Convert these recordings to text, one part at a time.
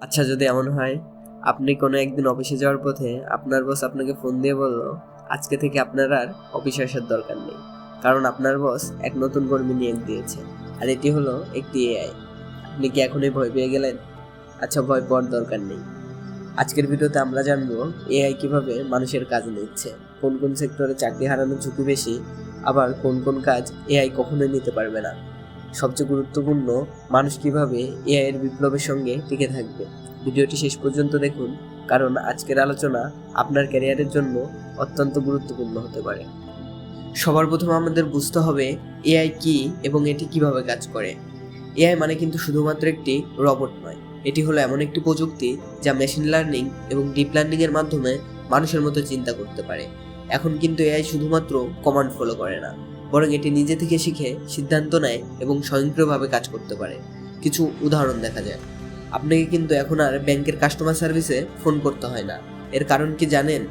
আচ্ছা, যদি এমন হয় আপনি কোনো একদিন অফিসে যাওয়ার পথে আপনার বস আপনাকে ফোন দিয়ে বলল, আজকে থেকে আপনার আর অফিসে আসার দরকার নেই, কারণ আপনার বস এক নতুন কর্মী নিয়োগ দিয়েছে, আর এটি হলো একটি এআই। আপনি কি এখনই ভয় পেয়ে গেলেন? আচ্ছা, ভয় পাওয়ার দরকার নেই। আজকের ভিডিওতে আমরা জানবো এআই কিভাবে মানুষের কাজ নিচ্ছে, কোন কোন সেক্টরে চাকরি হারানোর ঝুঁকি বেশি, আবার কোন কোন কাজ এআই কখনোই নিতে পারবে না। সবচেয়ে গুরুত্বপূর্ণ, মানুষ কিভাবে এআই এর বিপ্লবের সঙ্গে টিকে থাকবে। ভিডিওটি শেষ পর্যন্ত দেখুন, কারণ আজকের আলোচনা আপনার ক্যারিয়ারের জন্য অত্যন্ত গুরুত্বপূর্ণ হতে পারে। সবার প্রথমে আমাদের বুঝতে হবে এআই কি এবং এটি কিভাবে কাজ করে। এআই মানে কিন্তু শুধুমাত্র একটি রোবট নয়, এটি হলো এমন একটি প্রযুক্তি যা মেশিন লার্নিং এবং ডিপ লার্নিং এর মাধ্যমে মানুষের মতো চিন্তা করতে পারে। এখন কিন্তু এআই শুধুমাত্র কমান্ড ফলো করে না, বরং এটি নিজে থেকে শিখে সিদ্ধান্ত নেয় এবং স্বয়ংক্রিয়ভাবে কাজ করতে পারে। কিছু উদাহরণ দেখা যায়। আপনাকে কিন্তু এখন আর ব্যাংকের কাস্টমার সার্ভিসে ফোন করতে হয় না। এর কারণ কি জানেন?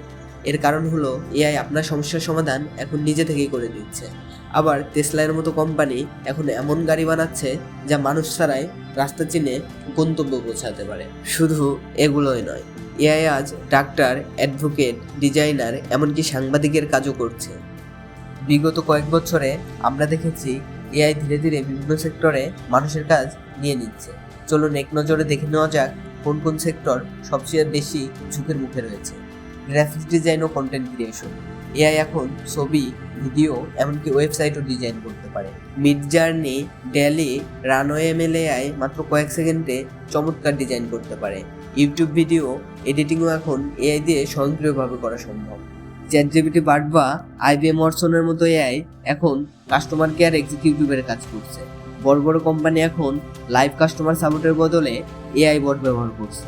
এর কারণ হলো এআই আপনার সমস্যার সমাধান এখন নিজে থেকেই করে দিচ্ছে। আবার টেসলার মতো কোম্পানি এখন এমন গাড়ি বানাচ্ছে যা মানুষ ছাড়াই রাস্তা চিনে গন্তব্য পৌঁছাতে পারে। শুধু এগুলোই নয়, এআই আজ ডাক্তার, অ্যাডভোকেট, ডিজাইনার, এমনকি সাংবাদিকের কাজও করছে। বিগত কয়েক বছরে আমরা দেখেছি এআই ধীরে ধীরে বিভিন্ন সেক্টরে মানুষের কাজ নিয়ে নিচ্ছে। চলুন এক নজরে দেখে নেওয়া যাক কোন কোন সেক্টর সবচেয়ে বেশি ঝুঁকির মুখে রয়েছে। গ্রাফিক্স ডিজাইন ও কন্টেন্ট ক্রিয়েশন। এআই এখন ছবি, ভিডিও, এমনকি ওয়েবসাইটও ডিজাইন করতে পারে। Midjourney, Dall-E, Runway ML AI মাত্র কয়েক সেকেন্ডে চমৎকার ডিজাইন করতে পারে। ইউটিউব ভিডিও এডিটিংও এখন এআই দিয়ে স্বয়ংক্রিয়ভাবে করা সম্ভব। চ্যাটজিপিটি বার্ড বা আইবিএম ওয়াটসনের মতো এআই এখন কাস্টমার কেয়ার এক্সিকিউটিভের কাজ করছে। বড় বড় কোম্পানি এখন লাইভ কাস্টমার সাপোর্টের বদলে এআই বট ব্যবহার করছে।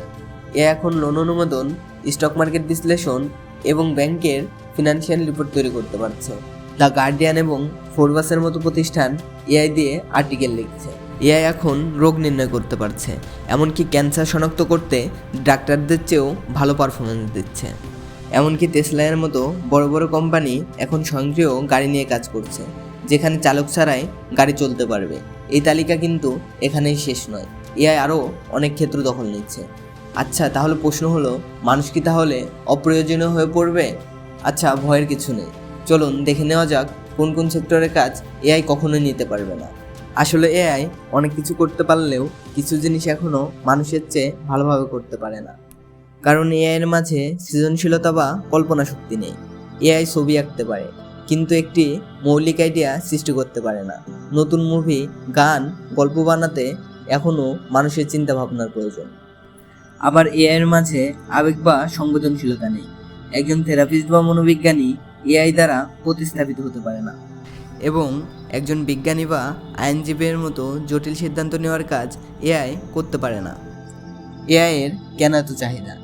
এআই এখন লোন অনুমোদন, স্টক মার্কেট বিশ্লেষণ এবং ব্যাংকের ফিনান্সিয়াল রিপোর্ট তৈরি করতে পারছে। দ্য গার্ডিয়ান এবং ফোরবাসের মতো প্রতিষ্ঠান এআই দিয়ে আর্টিকেল লিখছে। এআই এখন রোগ নির্ণয় করতে পারছে, এমনকি ক্যান্সার শনাক্ত করতে ডাক্তারদের চেয়েও ভালো পারফরমেন্স দিচ্ছে। এমনকি টেসলার মতো বড় বড় কোম্পানি এখন স্বয়ংক্রিয় গাড়ি নিয়ে কাজ করছে, যেখানে চালক ছাড়াই গাড়ি চলতে পারবে। এই তালিকা কিন্তু এখানেই শেষ নয়, এআই আরও অনেক ক্ষেত্র দখল নিচ্ছে। আচ্ছা, তাহলে প্রশ্ন হলো, মানুষ কি তাহলে অপ্রয়োজনীয় হয়ে পড়বে? আচ্ছা, ভয়ের কিছু নেই। চলুন দেখে নেওয়া যাক কোন কোন সেক্টরের কাজ এআই কখনোই নিতে পারবে না। আসলে এআই অনেক কিছু করতে পারলেও কিছু জিনিস এখনও মানুষের চেয়ে ভালোভাবে করতে পারে না, কারণ এআই এর মাঝে সৃজনশীলতা বা কল্পনা শক্তি নেই। এআই ছবি আঁকতে পারে, কিন্তু একটি মৌলিক আইডিয়া সৃষ্টি করতে পারে না। নতুন মুভি, গান, গল্প বানাতে এখনও মানুষের চিন্তা ভাবনার প্রয়োজন। আবার এআই এর মাঝে আবেগ বা সংবেদনশীলতা নেই। একজন থেরাপিস্ট বা মনোবিজ্ঞানী এআই দ্বারা প্রতিস্থাপিত হতে পারে না, এবং একজন বিজ্ঞানী বা আইনজীবীর মতো জটিল সিদ্ধান্ত নেওয়ার কাজ এআই করতে পারে না। এআই এর কেন এত চাহিদা?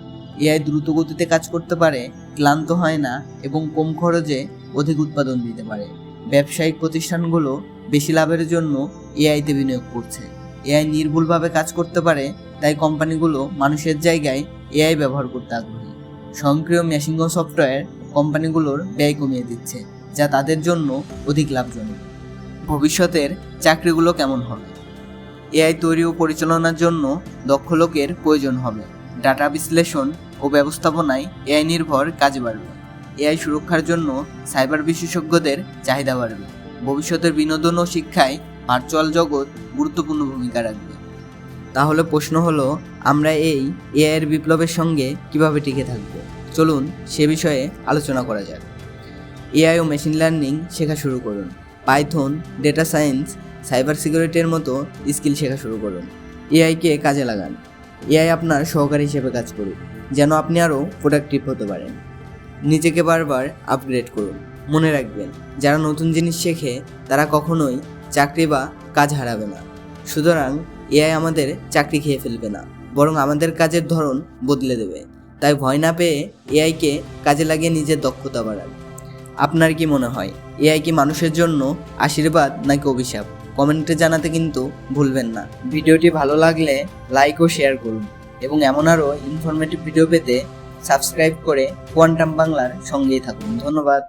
এআই দ্রুত গতিতে কাজ করতে পারে, ক্লান্ত হয় না এবং কম খরচে অধিক উৎপাদন দিতে পারে। ব্যবসায়িক প্রতিষ্ঠানগুলো বেশি লাভের জন্য এআইতে বিনিয়োগ করছে। এআই নির্ভুলভাবে কাজ করতে পারে, তাই কোম্পানিগুলো মানুষের জায়গায় এআই ব্যবহার করতে আগ্রহী। স্বয়ংক্রিয় মেশিন ও সফটওয়্যার কোম্পানিগুলোর ব্যয় কমিয়ে দিচ্ছে, যা তাদের জন্য অধিক লাভজনক। ভবিষ্যতের চাকরিগুলো কেমন হবে? এআই তৈরি ও পরিচালনার জন্য দক্ষ লোকের প্রয়োজন হবে। ডাটা বিশ্লেষণ ও ব্যবস্থাপনায় এআই নির্ভর কাজ বাড়বে। এআই সুরক্ষার জন্য সাইবার বিশেষজ্ঞদের চাহিদা বাড়বে। ভবিষ্যতের বিনোদন ও শিক্ষায় ভার্চুয়াল জগৎ গুরুত্বপূর্ণ ভূমিকা রাখবে। তাহলে প্রশ্ন হলো, আমরা এই এআই এর বিপ্লবের সঙ্গে কিভাবে টিকে থাকব? চলুন সে বিষয়ে আলোচনা করা যাক। এআই ও মেশিন লার্নিং শেখা শুরু করুন। পাইথন, ডেটা সায়েন্স, সাইবার সিকিউরিটির মতো স্কিল শেখা শুরু করুন। এআইকে কাজে লাগান। এআই আপনার সহকারী হিসেবে কাজ করুন, যেন আপনি আরও প্রোডাক্টিভ হতে পারেন। নিজেকে বারবার আপগ্রেড করুন। মনে রাখবেন, যারা নতুন জিনিস শেখে তারা কখনোই চাকরি বা কাজ হারাবে না। সুতরাং এআই আমাদের চাকরি খেয়ে ফেলবে না, বরং আমাদের কাজের ধরন বদলে দেবে। তাই ভয় না পেয়ে এআইকে কাজে লাগিয়ে নিজের দক্ষতা বাড়ান। আপনার কি মনে হয়, এআই কি মানুষের জন্য আশীর্বাদ নাকি অভিশাপ? কমেন্টে জানাতে কিন্তু ভুলবেন না। ভিডিওটি ভালো লাগলে লাইক ও শেয়ার করুন, এবং এমন আরও ইনফরমেটিভ ভিডিও পেতে সাবস্ক্রাইব করে কোয়ান্টাম বাংলার সঙ্গেই থাকুন। ধন্যবাদ।